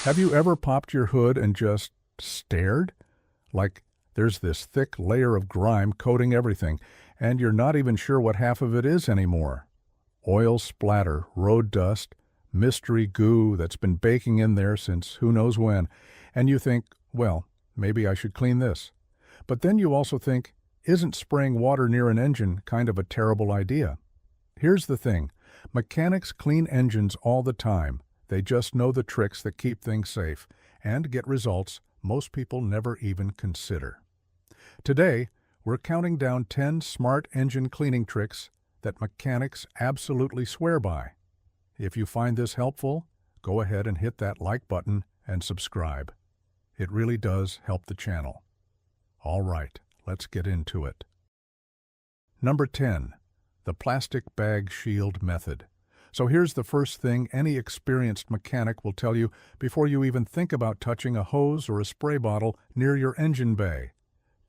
Have you ever popped your hood and just stared? Like there's this thick layer of grime coating everything, and you're not even sure what half of it is anymore. Oil splatter, road dust, mystery goo that's been baking in there since who knows when, and you think, well, maybe I should clean this. But then you also think, isn't spraying water near an engine kind of a terrible idea? Here's the thing, mechanics clean engines all the time. They just know the tricks that keep things safe and get results most people never even consider. Today, we're counting down 10 smart engine cleaning tricks that mechanics absolutely swear by. If you find this helpful, go ahead and hit that like button and subscribe. It really does help the channel. All right, let's get into it. Number 10, the plastic bag shield method. So here's the first thing any experienced mechanic will tell you before you even think about touching a hose or a spray bottle near your engine bay.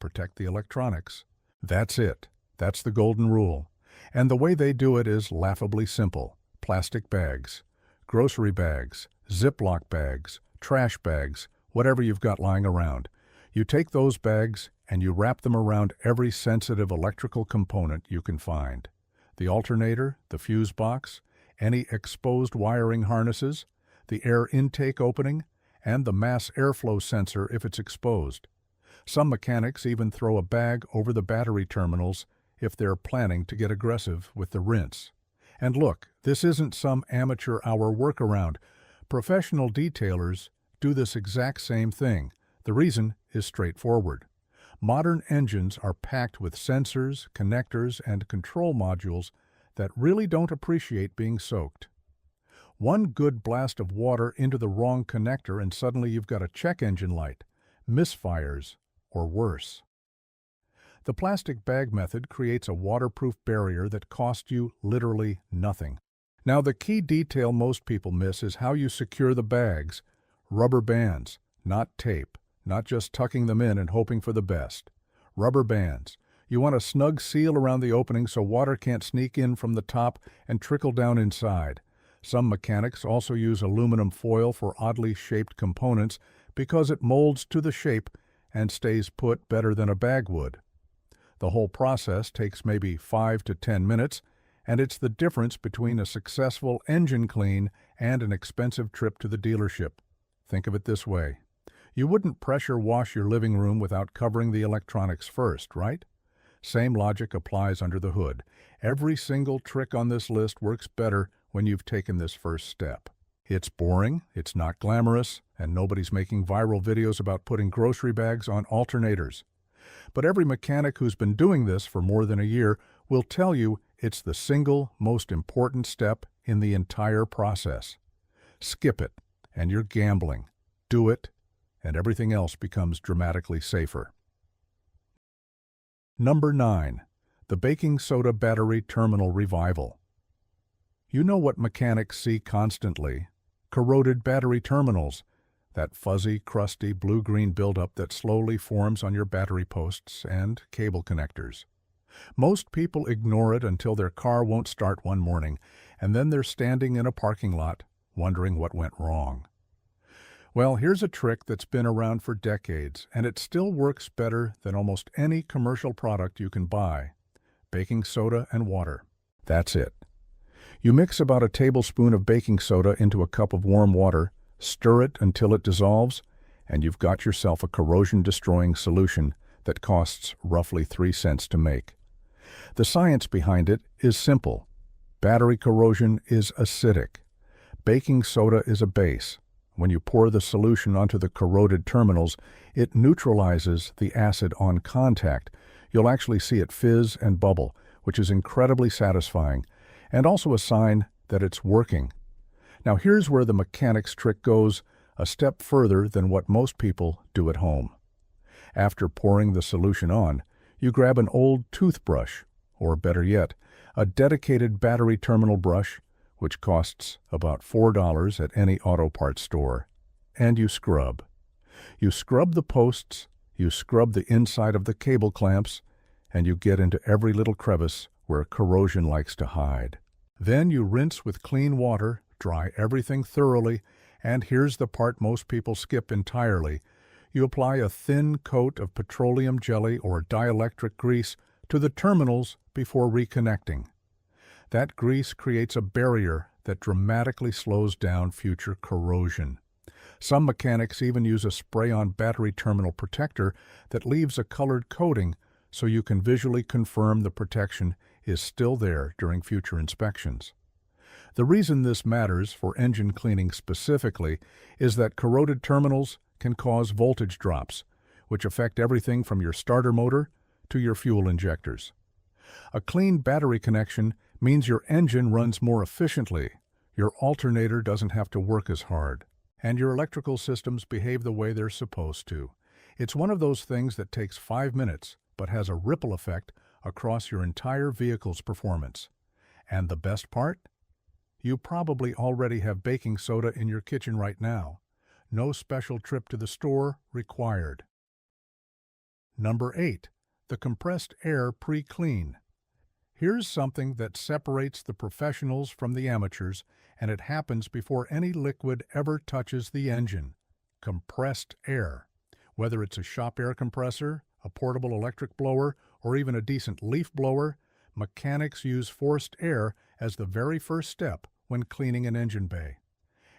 Protect the electronics. That's it. That's the golden rule. And the way they do it is laughably simple. Plastic bags, grocery bags, Ziploc bags, trash bags, whatever you've got lying around. You take those bags and you wrap them around every sensitive electrical component you can find. The alternator, the fuse box, any exposed wiring harnesses, the air intake opening, and the mass airflow sensor if it's exposed. Some mechanics even throw a bag over the battery terminals if they're planning to get aggressive with the rinse. And look, this isn't some amateur hour workaround. Professional detailers do this exact same thing. The reason is straightforward. Modern engines are packed with sensors, connectors, and control modules that really don't appreciate being soaked. One good blast of water into the wrong connector and suddenly you've got a check engine light, misfires, or worse. The plastic bag method creates a waterproof barrier that costs you literally nothing. Now the key detail most people miss is how you secure the bags. Rubber bands, not tape, not just tucking them in and hoping for the best. Rubber bands. You want a snug seal around the opening so water can't sneak in from the top and trickle down inside. Some mechanics also use aluminum foil for oddly shaped components because it molds to the shape and stays put better than a bag would. The whole process takes maybe 5 to 10 minutes, and it's the difference between a successful engine clean and an expensive trip to the dealership. Think of it this way. You wouldn't pressure wash your living room without covering the electronics first, right? Same logic applies under the hood. Every single trick on this list works better when you've taken this first step. It's boring, it's not glamorous, and nobody's making viral videos about putting grocery bags on alternators. But every mechanic who's been doing this for more than a year will tell you it's the single most important step in the entire process. Skip it, and you're gambling. Do it, and everything else becomes dramatically safer. Number 9. The baking soda battery terminal revival. You know what mechanics see constantly? Corroded battery terminals. That fuzzy, crusty, blue-green buildup that slowly forms on your battery posts and cable connectors. Most people ignore it until their car won't start one morning, and then they're standing in a parking lot wondering what went wrong. Well, here's a trick that's been around for decades, and it still works better than almost any commercial product you can buy. Baking soda and water. That's it. You mix about a tablespoon of baking soda into a cup of warm water, stir it until it dissolves, and you've got yourself a corrosion-destroying solution that costs roughly 3 cents to make. The science behind it is simple. Battery corrosion is acidic. Baking soda is a base. When you pour the solution onto the corroded terminals, it neutralizes the acid on contact. You'll actually see it fizz and bubble, which is incredibly satisfying, and also a sign that it's working. Now here's where the mechanic's trick goes a step further than what most people do at home. After pouring the solution on, you grab an old toothbrush, or better yet, a dedicated battery terminal brush, which costs about $4 at any auto parts store, and you scrub. You scrub the posts, you scrub the inside of the cable clamps, and you get into every little crevice where corrosion likes to hide. Then you rinse with clean water, dry everything thoroughly, And here's the part most people skip entirely. You apply a thin coat of petroleum jelly or dielectric grease to the terminals before reconnecting. That grease creates a barrier that dramatically slows down future corrosion. Some mechanics even use a spray-on battery terminal protector that leaves a colored coating so you can visually confirm the protection is still there during future inspections. The reason this matters for engine cleaning specifically is that corroded terminals can cause voltage drops, which affect everything from your starter motor to your fuel injectors. A clean battery connection means your engine runs more efficiently, your alternator doesn't have to work as hard, and your electrical systems behave the way they're supposed to. It's one of those things that takes 5 minutes but has a ripple effect across your entire vehicle's performance. And the best part? You probably already have baking soda in your kitchen right now. No special trip to the store required. Number 8. The compressed air pre-clean. Here's something that separates the professionals from the amateurs, and it happens before any liquid ever touches the engine. Compressed air. Whether it's a shop air compressor, a portable electric blower, or even a decent leaf blower, mechanics use forced air as the very first step when cleaning an engine bay.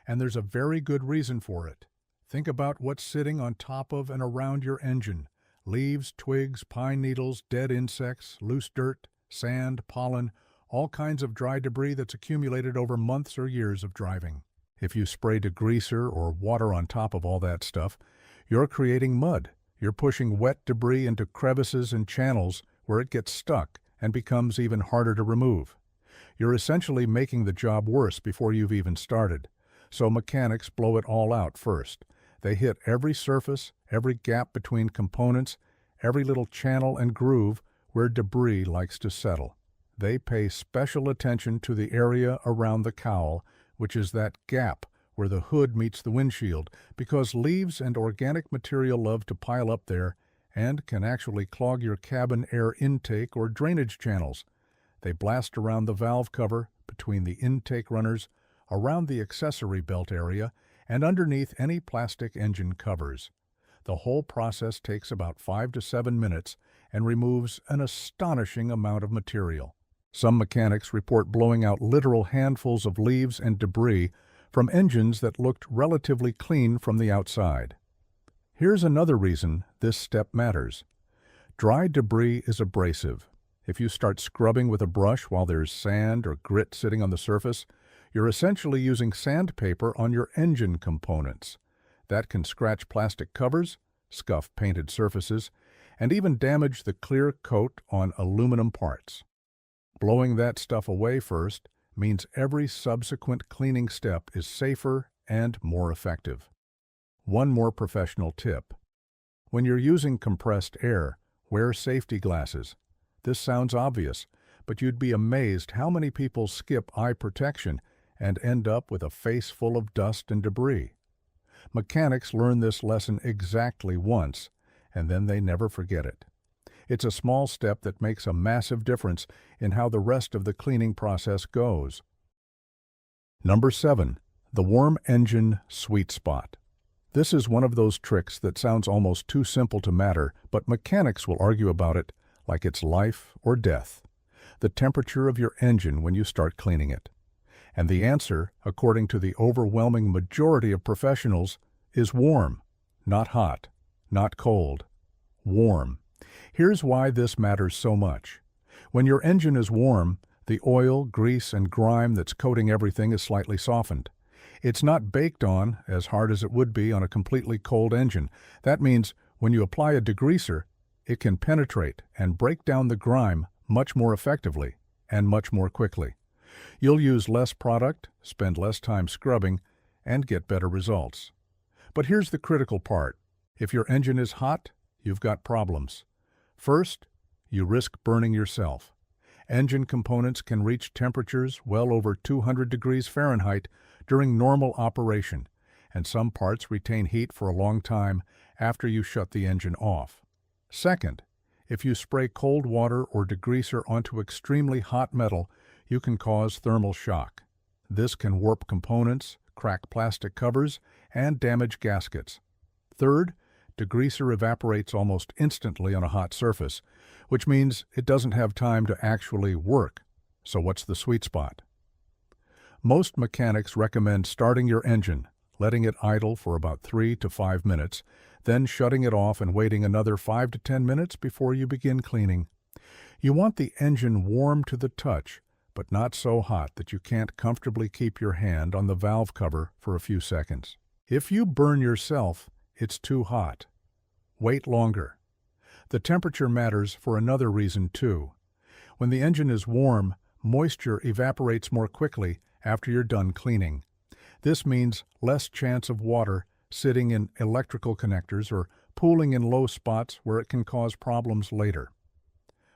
And there's a very good reason for it. Think about what's sitting on top of and around your engine. Leaves, twigs, pine needles, dead insects, loose dirt, sand, pollen, all kinds of dry debris that's accumulated over months or years of driving. If you spray degreaser or water on top of all that stuff, you're creating mud. You're pushing wet debris into crevices and channels where it gets stuck and becomes even harder to remove. You're essentially making the job worse before you've even started. So mechanics blow it all out first. They hit every surface, every gap between components, every little channel and groove where debris likes to settle. They pay special attention to the area around the cowl, which is that gap where the hood meets the windshield, because leaves and organic material love to pile up there and can actually clog your cabin air intake or drainage channels. They blast around the valve cover, between the intake runners, around the accessory belt area, and underneath any plastic engine covers. The whole process takes about 5 to 7 minutes and removes an astonishing amount of material. Some mechanics report blowing out literal handfuls of leaves and debris from engines that looked relatively clean from the outside. Here's another reason this step matters. Dry debris is abrasive. If you start scrubbing with a brush while there's sand or grit sitting on the surface, you're essentially using sandpaper on your engine components. That can scratch plastic covers, scuff painted surfaces, and even damage the clear coat on aluminum parts. Blowing that stuff away first means every subsequent cleaning step is safer and more effective. One more professional tip. When you're using compressed air, wear safety glasses. This sounds obvious, but you'd be amazed how many people skip eye protection and end up with a face full of dust and debris. Mechanics learn this lesson exactly once, and then they never forget it. It's a small step that makes a massive difference in how the rest of the cleaning process goes. Number 7. The warm engine sweet spot. This is one of those tricks that sounds almost too simple to matter, but mechanics will argue about it like it's life or death. The temperature of your engine when you start cleaning it. And the answer, according to the overwhelming majority of professionals, is warm, not hot, not cold. Warm. Here's why this matters so much. When your engine is warm, the oil, grease, and grime that's coating everything is slightly softened. It's not baked on as hard as it would be on a completely cold engine. That means when you apply a degreaser, it can penetrate and break down the grime much more effectively and much more quickly. You'll use less product, spend less time scrubbing, and get better results. But here's the critical part. If your engine is hot, you've got problems. First, you risk burning yourself. Engine components can reach temperatures well over 200 degrees Fahrenheit during normal operation, and some parts retain heat for a long time after you shut the engine off. Second, if you spray cold water or degreaser onto extremely hot metal, you can cause thermal shock. This can warp components, crack plastic covers, and damage gaskets. Third, degreaser evaporates almost instantly on a hot surface, which means it doesn't have time to actually work. So what's the sweet spot? Most mechanics recommend starting your engine, letting it idle for about 3 to 5 minutes, then shutting it off and waiting another 5 to 10 minutes before you begin cleaning. You want the engine warm to the touch, but not so hot that you can't comfortably keep your hand on the valve cover for a few seconds. If you burn yourself, it's too hot. Wait longer. The temperature matters for another reason too. When the engine is warm, moisture evaporates more quickly after you're done cleaning. This means less chance of water sitting in electrical connectors or pooling in low spots where it can cause problems later.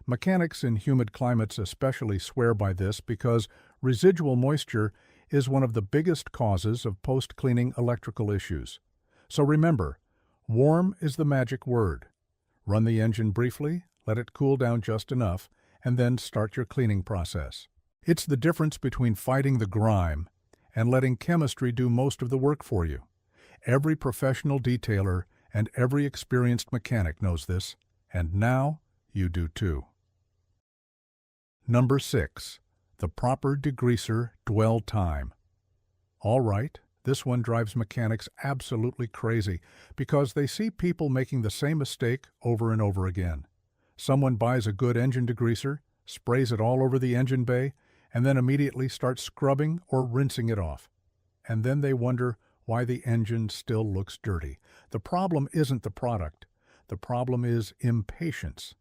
Mechanics in humid climates especially swear by this because residual moisture is one of the biggest causes of post-cleaning electrical issues. So remember, warm is the magic word. Run the engine briefly, let it cool down just enough, and then start your cleaning process. It's the difference between fighting the grime and letting chemistry do most of the work for you. Every professional detailer and every experienced mechanic knows this, and now you do too. Number 6. The proper degreaser dwell time. All right, this one drives mechanics absolutely crazy because they see people making the same mistake over and over again. Someone buys a good engine degreaser, sprays it all over the engine bay, and then immediately starts scrubbing or rinsing it off. And then they wonder why the engine still looks dirty. The problem isn't the product. The problem is impatience.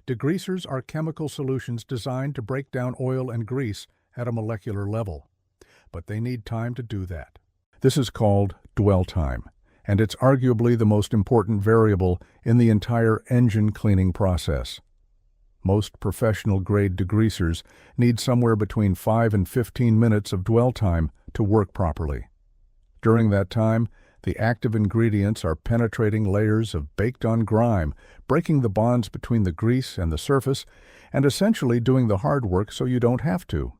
Degreasers are chemical solutions designed to break down oil and grease at a molecular level. But they need time to do that. This is called dwell time, and it's arguably the most important variable in the entire engine cleaning process. Most professional-grade degreasers need somewhere between 5 and 15 minutes of dwell time to work properly. During that time, the active ingredients are penetrating layers of baked-on grime, breaking the bonds between the grease and the surface, and essentially doing the hard work so you don't have to.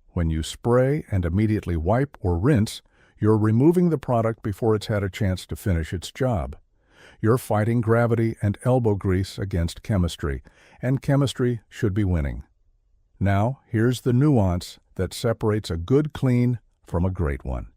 When you spray and immediately wipe or rinse, you're removing the product before it's had a chance to finish its job. You're fighting gravity and elbow grease against chemistry, and chemistry should be winning. Now, here's the nuance that separates a good clean from a great one.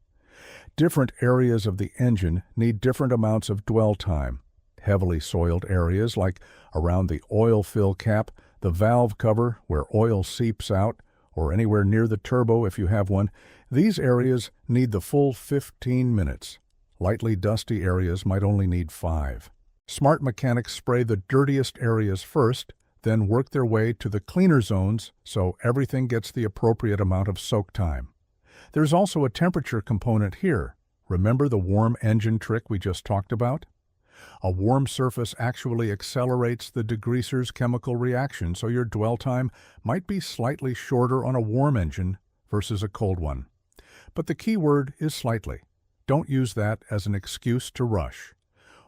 Different areas of the engine need different amounts of dwell time. Heavily soiled areas like around the oil fill cap, the valve cover where oil seeps out, or anywhere near the turbo if you have one, these areas need the full 15 minutes. Lightly dusty areas might only need 5. Smart mechanics spray the dirtiest areas first, then work their way to the cleaner zones so everything gets the appropriate amount of soak time. There's also a temperature component here. Remember the warm engine trick we just talked about? A warm surface actually accelerates the degreaser's chemical reaction, so your dwell time might be slightly shorter on a warm engine versus a cold one. But the key word is slightly. Don't use that as an excuse to rush.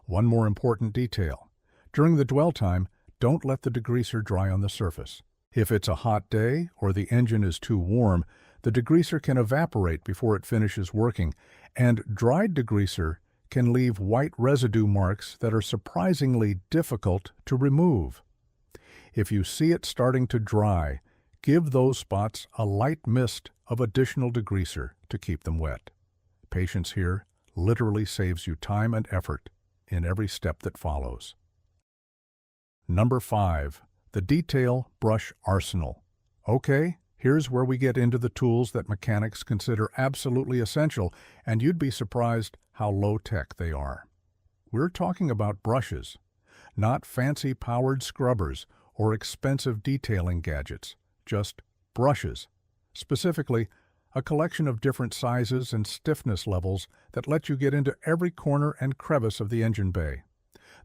One more important detail. During the dwell time, don't let the degreaser dry on the surface. If it's a hot day or the engine is too warm, the degreaser can evaporate before it finishes working, and dried degreaser can leave white residue marks that are surprisingly difficult to remove. If you see it starting to dry, give those spots a light mist of additional degreaser to keep them wet. Patience here literally saves you time and effort in every step that follows. Number 5. The detail brush arsenal. Okay, here's where we get into the tools that mechanics consider absolutely essential, and you'd be surprised how low-tech they are. We're talking about brushes, not fancy powered scrubbers or expensive detailing gadgets, just brushes. Specifically, a collection of different sizes and stiffness levels that let you get into every corner and crevice of the engine bay.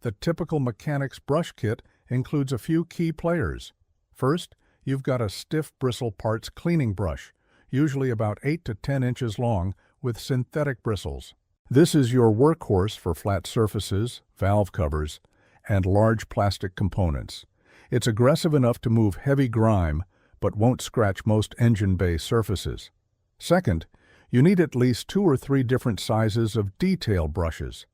The typical mechanic's brush kit includes a few key players. First, you've got a stiff bristle parts cleaning brush, usually about 8 to 10 inches long, with synthetic bristles. This is your workhorse for flat surfaces, valve covers, and large plastic components. It's aggressive enough to move heavy grime, but won't scratch most engine bay surfaces. Second, You need at least 2 or 3 different sizes of detail brushes.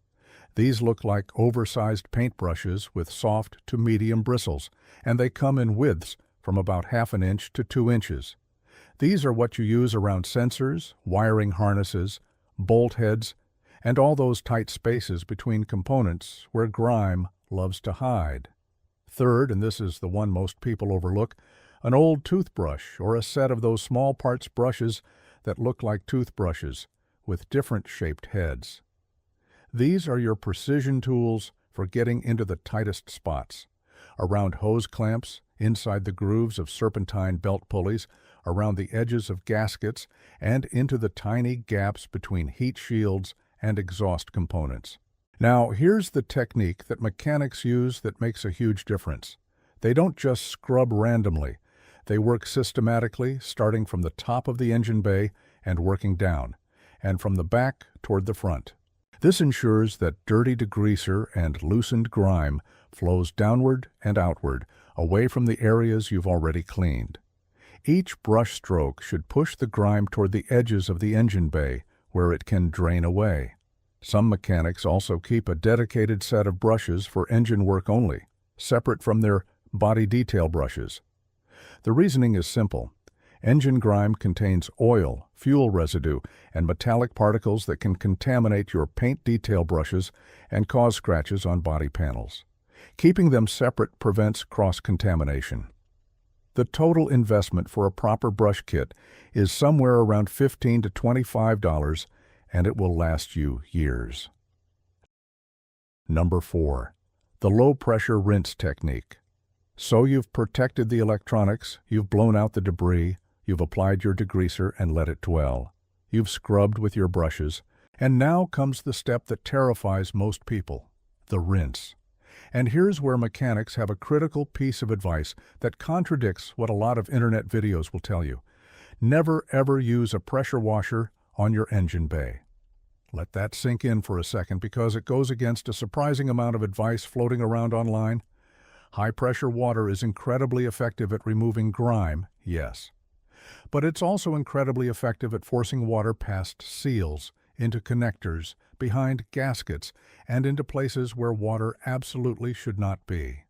These look like oversized paintbrushes with soft to medium bristles, and they come in widths from about 1/2 inch to 2 inches. These are what you use around sensors, wiring harnesses, bolt heads, and all those tight spaces between components where grime loves to hide. Third, and this is the one most people overlook, an old toothbrush or a set of those small parts brushes that look like toothbrushes with different shaped heads. These are your precision tools for getting into the tightest spots. Around hose clamps, inside the grooves of serpentine belt pulleys, around the edges of gaskets, and into the tiny gaps between heat shields and exhaust components. Now, here's the technique that mechanics use that makes a huge difference. They don't just scrub randomly. They work systematically, starting from the top of the engine bay and working down, and from the back toward the front. This ensures that dirty degreaser and loosened grime flows downward and outward, away from the areas you've already cleaned. Each brush stroke should push the grime toward the edges of the engine bay, where it can drain away. Some mechanics also keep a dedicated set of brushes for engine work only, separate from their body detail brushes. The reasoning is simple. Engine grime contains oil, fuel residue, and metallic particles that can contaminate your paint detail brushes and cause scratches on body panels. Keeping them separate prevents cross-contamination. The total investment for a proper brush kit is somewhere around $15 to $25, and it will last you years. Number 4. The low-pressure rinse technique. So you've protected the electronics, you've blown out the debris, you've applied your degreaser and let it dwell. You've scrubbed with your brushes, and now comes the step that terrifies most people, the rinse. And here's where mechanics have a critical piece of advice that contradicts what a lot of internet videos will tell you. Never ever use a pressure washer on your engine bay. Let that sink in for a second because it goes against a surprising amount of advice floating around online. High-pressure water is incredibly effective at removing grime, yes. But it's also incredibly effective at forcing water past seals, into connectors, behind gaskets, and into places where water absolutely should not be.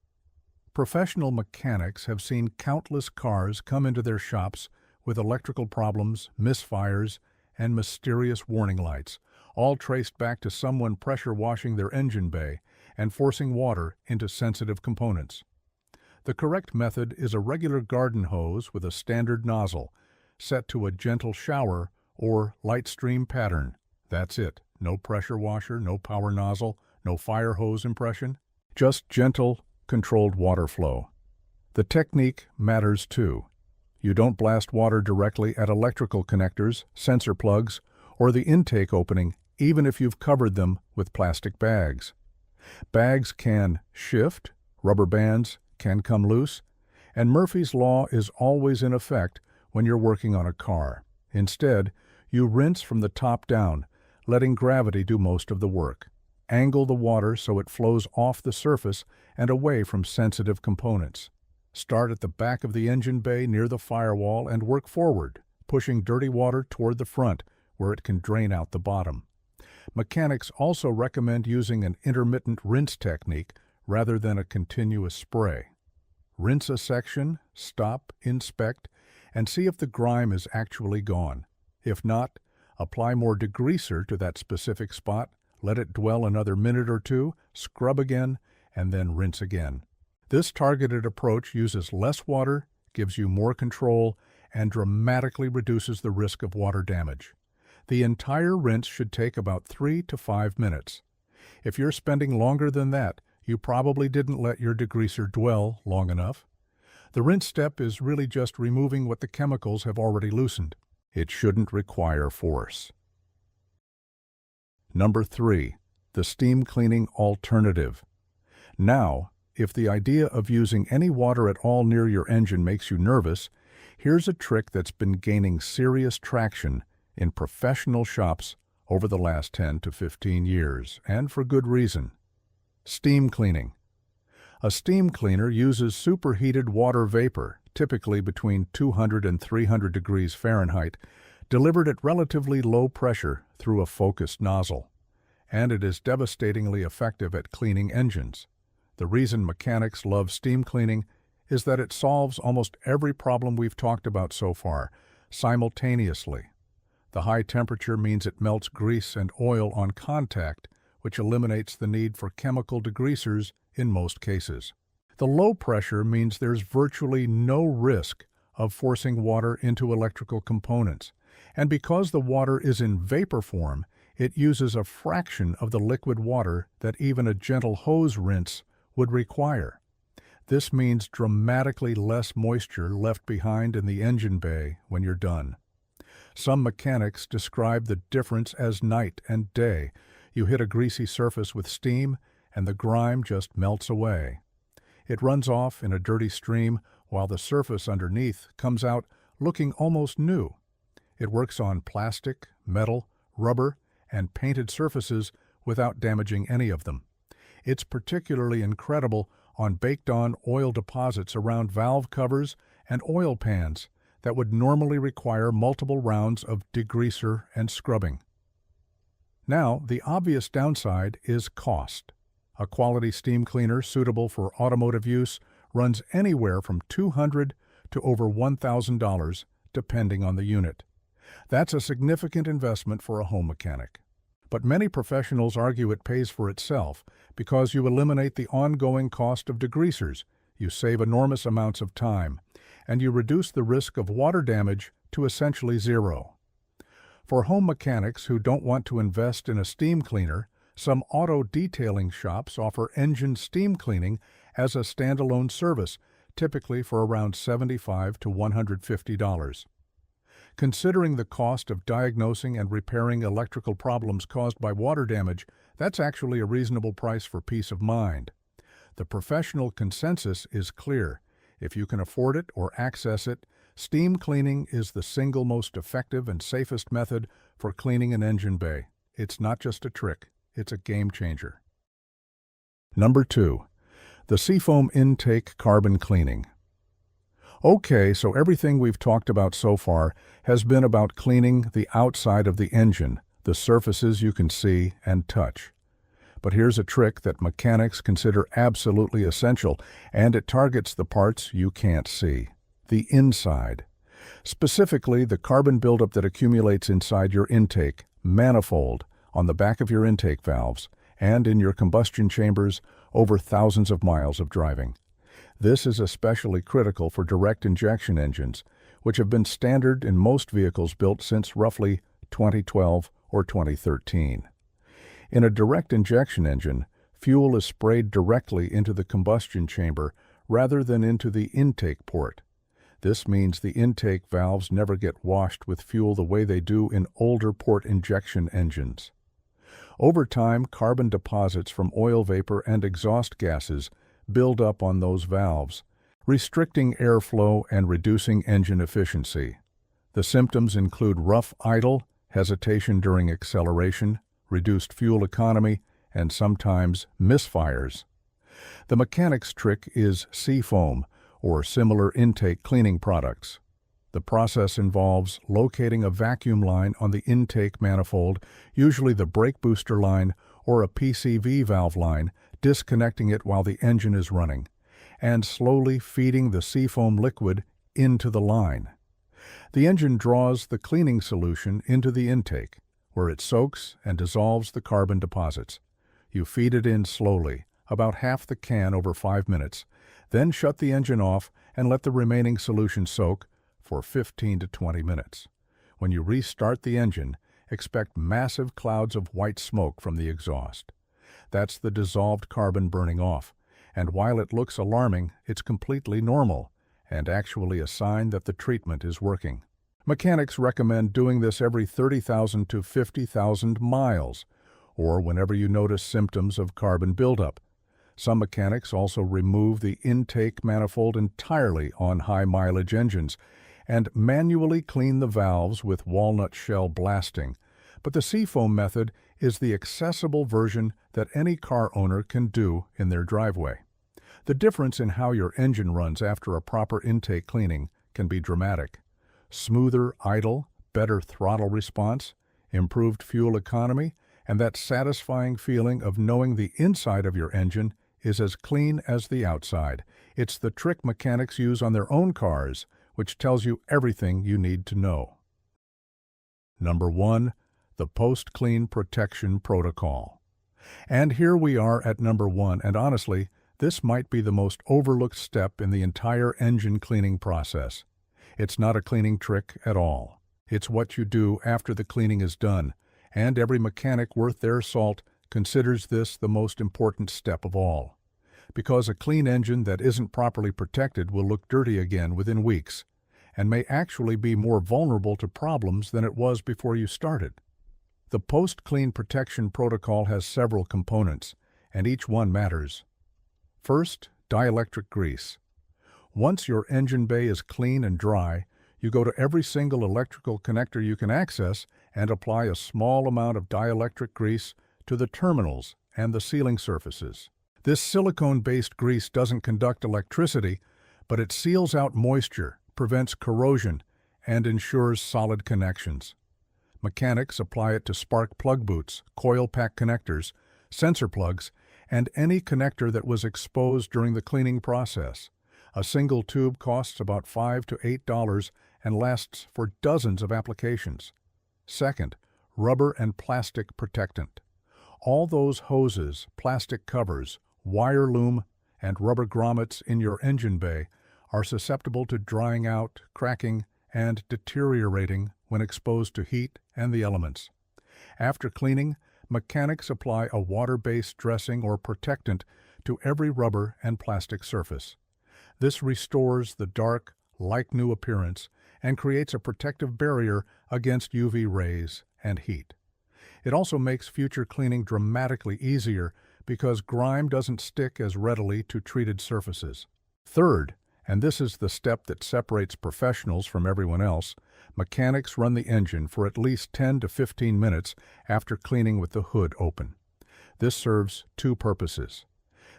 Professional mechanics have seen countless cars come into their shops with electrical problems, misfires, and mysterious warning lights, all traced back to someone pressure washing their engine bay and forcing water into sensitive components. The correct method is a regular garden hose with a standard nozzle, set to a gentle shower or light stream pattern. That's it. No pressure washer, no power nozzle, no fire hose impression. Just gentle, controlled water flow. The technique matters too. You don't blast water directly at electrical connectors, sensor plugs, or the intake opening, even if you've covered them with plastic bags. Bags can shift, rubber bands can come loose, and Murphy's Law is always in effect when you're working on a car. Instead, you rinse from the top down, letting gravity do most of the work. Angle the water so it flows off the surface and away from sensitive components. Start at the back of the engine bay near the firewall and work forward, pushing dirty water toward the front where it can drain out the bottom. Mechanics also recommend using an intermittent rinse technique rather than a continuous spray. Rinse a section, stop, inspect, and see if the grime is actually gone. If not, apply more degreaser to that specific spot, let it dwell another minute or two, scrub again, and then rinse again. This targeted approach uses less water, gives you more control, and dramatically reduces the risk of water damage. The entire rinse should take about 3 to 5 minutes. If you're spending longer than that, you probably didn't let your degreaser dwell long enough. The rinse step is really just removing what the chemicals have already loosened. It shouldn't require force. Number 3. The steam cleaning alternative. Now, if the idea of using any water at all near your engine makes you nervous, here's a trick that's been gaining serious traction in professional shops over the last 10 to 15 years, and for good reason. Steam cleaning. A steam cleaner uses superheated water vapor, typically between 200 and 300 degrees Fahrenheit, delivered at relatively low pressure through a focused nozzle. And it is devastatingly effective at cleaning engines. The reason mechanics love steam cleaning is that it solves almost every problem we've talked about so far, simultaneously. The high temperature means it melts grease and oil on contact, which eliminates the need for chemical degreasers in most cases. The low pressure means there's virtually no risk of forcing water into electrical components, and because the water is in vapor form, it uses a fraction of the liquid water that even a gentle hose rinse would require. This means dramatically less moisture left behind in the engine bay when you're done. Some mechanics describe the difference as night and day. You hit a greasy surface with steam, and the grime just melts away. It runs off in a dirty stream while the surface underneath comes out looking almost new. It works on plastic, metal, rubber, and painted surfaces without damaging any of them. It's particularly incredible on baked-on oil deposits around valve covers and oil pans that would normally require multiple rounds of degreaser and scrubbing. Now, the obvious downside is cost. A quality steam cleaner suitable for automotive use runs anywhere from $200 to over $1,000, depending on the unit. That's a significant investment for a home mechanic. But many professionals argue it pays for itself because you eliminate the ongoing cost of degreasers, you save enormous amounts of time, and you reduce the risk of water damage to essentially zero. For home mechanics who don't want to invest in a steam cleaner, some auto detailing shops offer engine steam cleaning as a standalone service, typically for around $75 to $150. Considering the cost of diagnosing and repairing electrical problems caused by water damage, that's actually a reasonable price for peace of mind. The professional consensus is clear. If you can afford it or access it, steam cleaning is the single most effective and safest method for cleaning an engine bay. It's not just a trick, it's a game changer. Number 2. The Seafoam Intake Carbon Cleaning. Okay, so everything we've talked about so far has been about cleaning the outside of the engine, the surfaces you can see and touch. But here's a trick that mechanics consider absolutely essential, and it targets the parts you can't see: the inside. Specifically, the carbon buildup that accumulates inside your intake, manifold, on the back of your intake valves, and in your combustion chambers over thousands of miles of driving. This is especially critical for direct injection engines, which have been standard in most vehicles built since roughly 2012 or 2013. In a direct injection engine, fuel is sprayed directly into the combustion chamber rather than into the intake port. This means the intake valves never get washed with fuel the way they do in older port injection engines. Over time, carbon deposits from oil vapor and exhaust gases build up on those valves, restricting airflow and reducing engine efficiency. The symptoms include rough idle, hesitation during acceleration, reduced fuel economy, and sometimes misfires. The mechanic's trick is Seafoam, or similar intake cleaning products. The process involves locating a vacuum line on the intake manifold, usually the brake booster line or a PCV valve line, disconnecting it while the engine is running, and slowly feeding the Seafoam liquid into the line. The engine draws the cleaning solution into the intake, where it soaks and dissolves the carbon deposits. You feed it in slowly, about half the can over 5 minutes, then shut the engine off and let the remaining solution soak for 15 to 20 minutes. When you restart the engine, expect massive clouds of white smoke from the exhaust. That's the dissolved carbon burning off, and while it looks alarming, it's completely normal and actually a sign that the treatment is working. Mechanics recommend doing this every 30,000 to 50,000 miles, or whenever you notice symptoms of carbon buildup. Some mechanics also remove the intake manifold entirely on high-mileage engines and manually clean the valves with walnut shell blasting, but the Seafoam method is the accessible version that any car owner can do in their driveway. The difference in how your engine runs after a proper intake cleaning can be dramatic. Smoother idle, better throttle response, improved fuel economy, and that satisfying feeling of knowing the inside of your engine is as clean as the outside. It's the trick mechanics use on their own cars, which tells you everything you need to know. Number 1. The Post-Clean Protection Protocol. And here we are at number 1, and honestly, this might be the most overlooked step in the entire engine cleaning process. It's not a cleaning trick at all. It's what you do after the cleaning is done, and every mechanic worth their salt considers this the most important step of all. Because a clean engine that isn't properly protected will look dirty again within weeks, and may actually be more vulnerable to problems than it was before you started. The Post-Clean Protection Protocol has several components, and each one matters. First, dielectric grease. Once your engine bay is clean and dry, you go to every single electrical connector you can access and apply a small amount of dielectric grease to the terminals and the sealing surfaces. This silicone-based grease doesn't conduct electricity, but it seals out moisture, prevents corrosion, and ensures solid connections. Mechanics apply it to spark plug boots, coil pack connectors, sensor plugs, and any connector that was exposed during the cleaning process. A single tube costs about $5 to $8 and lasts for dozens of applications. Second, rubber and plastic protectant. All those hoses, plastic covers, wire loom, and rubber grommets in your engine bay are susceptible to drying out, cracking, and deteriorating when exposed to heat and the elements. After cleaning, mechanics apply a water-based dressing or protectant to every rubber and plastic surface. This restores the dark, like-new appearance and creates a protective barrier against UV rays and heat. It also makes future cleaning dramatically easier because grime doesn't stick as readily to treated surfaces. Third, and this is the step that separates professionals from everyone else, mechanics run the engine for at least 10 to 15 minutes after cleaning with the hood open. This serves two purposes.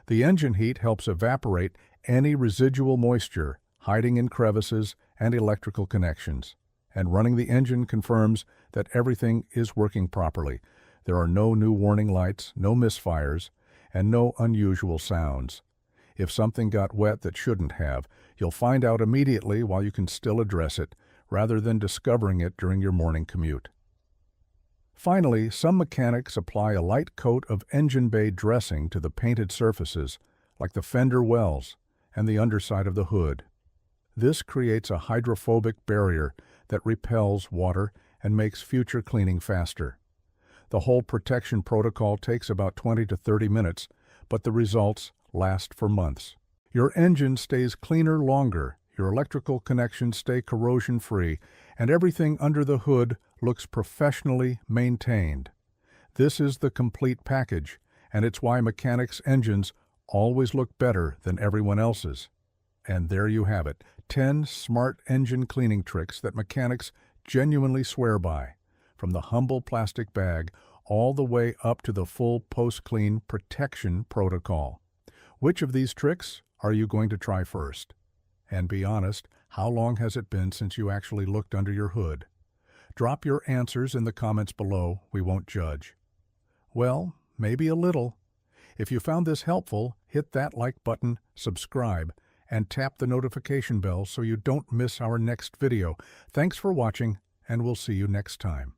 The engine heat helps evaporate any residual moisture hiding in crevices and electrical connections, and running the engine confirms that everything is working properly. There are no new warning lights, no misfires, and no unusual sounds. If something got wet that shouldn't have, you'll find out immediately while you can still address it, rather than discovering it during your morning commute. Finally, some mechanics apply a light coat of engine bay dressing to the painted surfaces, like the fender wells and the underside of the hood. This creates a hydrophobic barrier that repels water and makes future cleaning faster. The whole protection protocol takes about 20 to 30 minutes, but the results last for months. Your engine stays cleaner longer, your electrical connections stay corrosion-free, and everything under the hood looks professionally maintained. This is the complete package, and it's why mechanics' engines always look better than everyone else's. And there you have it, 10 smart engine cleaning tricks that mechanics genuinely swear by, from the humble plastic bag all the way up to the full post-clean protection protocol. Which of these tricks are you going to try first? And be honest, how long has it been since you actually looked under your hood? Drop your answers in the comments below, we won't judge. Well, maybe a little. If you found this helpful, hit that like button, subscribe, and tap the notification bell so you don't miss our next video. Thanks for watching, and we'll see you next time.